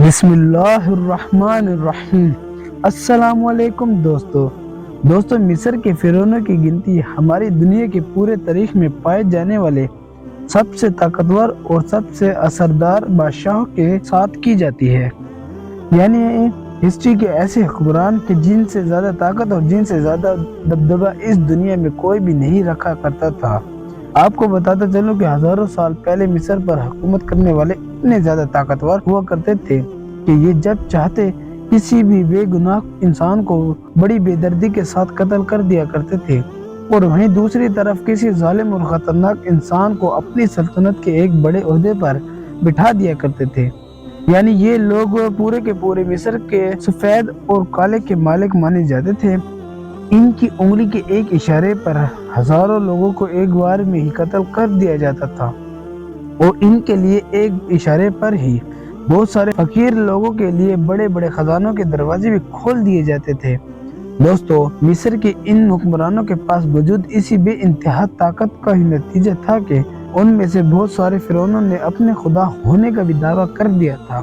بسم اللہ الرحمن الرحیم۔ السلام علیکم دوستو مصر کے فرعونوں کی گنتی ہماری دنیا کی پورے تاریخ میں پائے جانے والے سب سے طاقتور اور سب سے اثردار بادشاہوں کے ساتھ کی جاتی ہے۔ یعنی ہسٹری کے ایسے حکمران کہ جن سے زیادہ طاقت اور جن سے زیادہ دبدبہ اس دنیا میں کوئی بھی نہیں رکھا کرتا تھا۔ آپ کو بتاتا چلوں کہ ہزاروں سال پہلے مصر پر حکومت کرنے والے اتنے زیادہ طاقتور ہوا کرتے تھے کہ یہ جب چاہتے کسی بھی بے گناہ انسان کو بڑی بے دردی کے ساتھ قتل کر دیا کرتے تھے، اور وہیں دوسری طرف کسی ظالم اور خطرناک انسان کو اپنی سلطنت کے ایک بڑے عہدے پر بٹھا دیا کرتے تھے۔ یعنی یہ لوگ پورے کے پورے مصر کے سفید اور کالے کے مالک مانے جاتے تھے۔ ان کی انگلی کے ایک اشارے پر ہزاروں لوگوں کو ایک بار میں ہی قتل کر دیا جاتا تھا، اور ان کے لیے ایک اشارے پر ہی بہت سارے فقیر لوگوں کے لیے بڑے بڑے خزانوں کے دروازے بھی کھول دیے جاتے تھے۔ دوستو، مصر کے ان حکمرانوں کے پاس وجود اسی بے انتہا طاقت کا ہی نتیجہ تھا کہ ان میں سے بہت سارے فرعونوں نے اپنے خدا ہونے کا بھی دعویٰ کر دیا تھا۔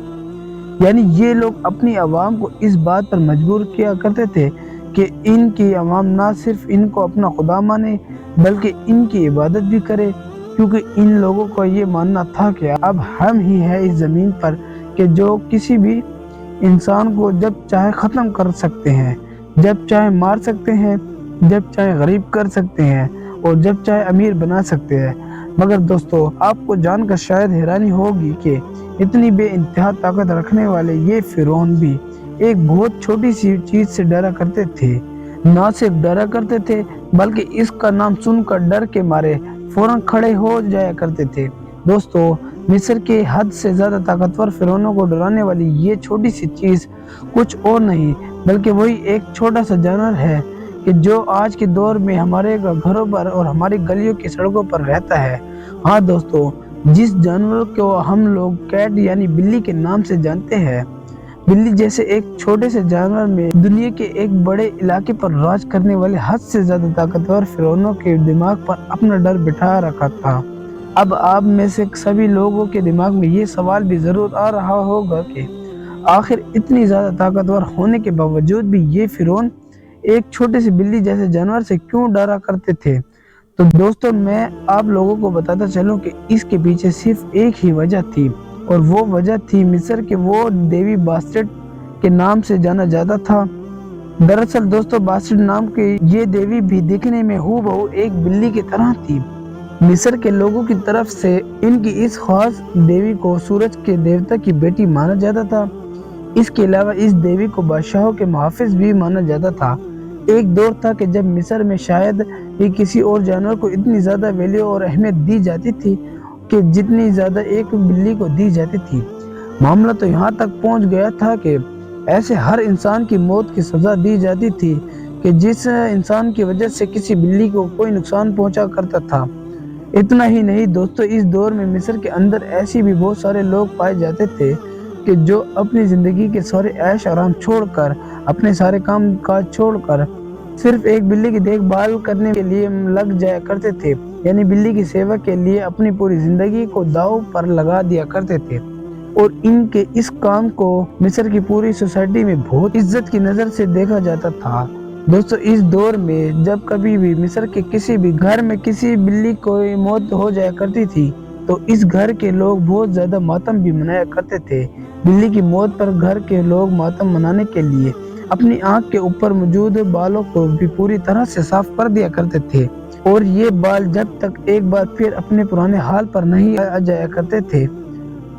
یعنی یہ لوگ اپنی عوام کو اس بات پر مجبور کیا کرتے تھے کہ ان کی عوام نہ صرف ان کو اپنا خدا مانے بلکہ ان کی عبادت بھی کرے، کیونکہ ان لوگوں کو یہ ماننا تھا کہ اب ہم ہی ہیں اس زمین پر کہ جو کسی بھی انسان کو جب چاہے ختم کر سکتے ہیں، جب چاہے مار سکتے ہیں، جب چاہے غریب کر سکتے ہیں اور جب چاہے امیر بنا سکتے ہیں۔ مگر دوستو، آپ کو جان کر شاید حیرانی ہوگی کہ اتنی بے انتہا طاقت رکھنے والے یہ فرعون بھی ایک بہت چھوٹی سی چیز سے ڈرا کرتے تھے۔ نہ صرف ڈرا کرتے تھے بلکہ اس کا نام سن کر ڈر کے مارے فوراً کھڑے ہو جایا کرتے تھے۔ دوستو، مصر کے حد سے زیادہ طاقتور فرعونوں کو ڈرانے والی یہ چھوٹی سی چیز کچھ اور نہیں بلکہ وہی ایک چھوٹا سا جانور ہے کہ جو آج کے دور میں ہمارے گھروں پر اور ہماری گلیوں کی سڑکوں پر رہتا ہے۔ ہاں دوستو، جس جانور کو ہم لوگ کیٹ یعنی بلی کے نام سے جانتے ہیں۔ بلی جیسے ایک چھوٹے سے جانور میں دنیا کے ایک بڑے علاقے پر راج کرنے والے حد سے زیادہ طاقتور فرعونوں کے دماغ پر اپنا ڈر بٹھا رکھا تھا۔ اب آپ میں سے سبھی لوگوں کے دماغ میں یہ سوال بھی ضرور آ رہا ہوگا کہ آخر اتنی زیادہ طاقتور ہونے کے باوجود بھی یہ فرعون ایک چھوٹے سے بلی جیسے جانور سے کیوں ڈرا کرتے تھے؟ تو دوستو، میں آپ لوگوں کو بتاتا چلوں کہ اس کے پیچھے صرف ایک ہی وجہ تھی، اور وہ وجہ تھی مصر کے وہ دیوی باسٹٹ کے نام سے جانا جاتا تھا۔ دراصل دوستو، باسٹٹ نام کی یہ دیوی بھی دکھنے میں ہو بہو ایک بلی کی طرح تھی۔ مصر کے لوگوں کی طرف سے ان کی اس خاص دیوی کو سورج کے دیوتا کی بیٹی مانا جاتا تھا۔ اس کے علاوہ اس دیوی کو بادشاہوں کے محافظ بھی مانا جاتا تھا۔ ایک دور تھا کہ جب مصر میں شاید ہی کسی اور جانور کو اتنی زیادہ ویلیو اور اہمیت دی جاتی تھی کہ جتنی زیادہ ایک بلی کو دی جاتی تھی۔ معاملہ تو یہاں تک پہنچ گیا تھا کہ ایسے ہر انسان کی موت کی سزا دی جاتی تھی کہ جس انسان کی وجہ سے کسی بلی کو کوئی نقصان پہنچا کرتا تھا۔ اتنا ہی نہیں دوستو، اس دور میں مصر کے اندر ایسی بھی بہت سارے لوگ پائے جاتے تھے کہ جو اپنی زندگی کے سارے عیش آرام چھوڑ کر، اپنے سارے کام کاج چھوڑ کر صرف ایک بلی کی دیکھ بھال کرنے کے لیے لگ جایا کرتے تھے۔ یعنی بلی کی سیوا کے لیے اپنی پوری زندگی کو داؤ پر لگا دیا کرتے تھے، اور ان کے اس کام کو مصر کی پوری سوسائٹی میں بہت عزت کی نظر سے دیکھا جاتا تھا۔ دوستو، اس دور میں جب کبھی بھی مصر کے کسی بھی گھر میں کسی بلی کو موت ہو جایا کرتی تھی تو اس گھر کے لوگ بہت زیادہ ماتم بھی منایا کرتے تھے۔ بلی کی موت پر گھر کے لوگ ماتم منانے کے لیے اپنی آنکھ کے اوپر موجود بالوں کو بھی پوری طرح سے صاف کر دیا کرتے تھے، اور یہ بال جب تک ایک بار پھر اپنے پرانے حال پر نہیں آ جایا کرتے تھے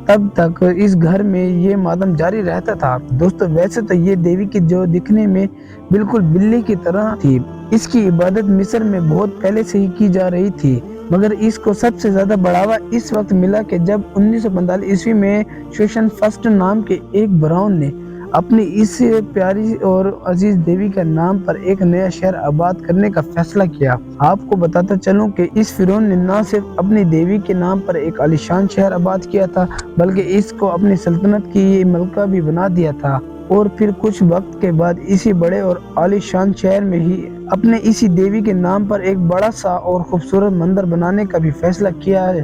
تب تک اس گھر میں یہ ماتم جاری رہتا تھا۔ دوستو، ویسے تو یہ دیوی کی جو دکھنے میں بالکل بلی کی طرح تھی، اس کی عبادت مصر میں بہت پہلے سے ہی کی جا رہی تھی، مگر اس کو سب سے زیادہ بڑھاوا اس وقت ملا کہ جب 1945 میں شوشن فرسٹ نام کے ایک براؤن نے اپنی اس پیاری اور عزیز دیوی کے نام پر ایک نیا شہر آباد کرنے کا فیصلہ کیا۔ آپ کو بتاتا چلوں کہ اس فرعون نے نہ صرف اپنی دیوی کے نام پر ایک عالیشان شہر آباد کیا تھا بلکہ اس کو اپنی سلطنت کی ملکہ بھی بنا دیا تھا، اور پھر کچھ وقت کے بعد اسی بڑے اور عالیشان شہر میں ہی اپنے اسی دیوی کے نام پر ایک بڑا سا اور خوبصورت مندر بنانے کا بھی فیصلہ کیا ہے۔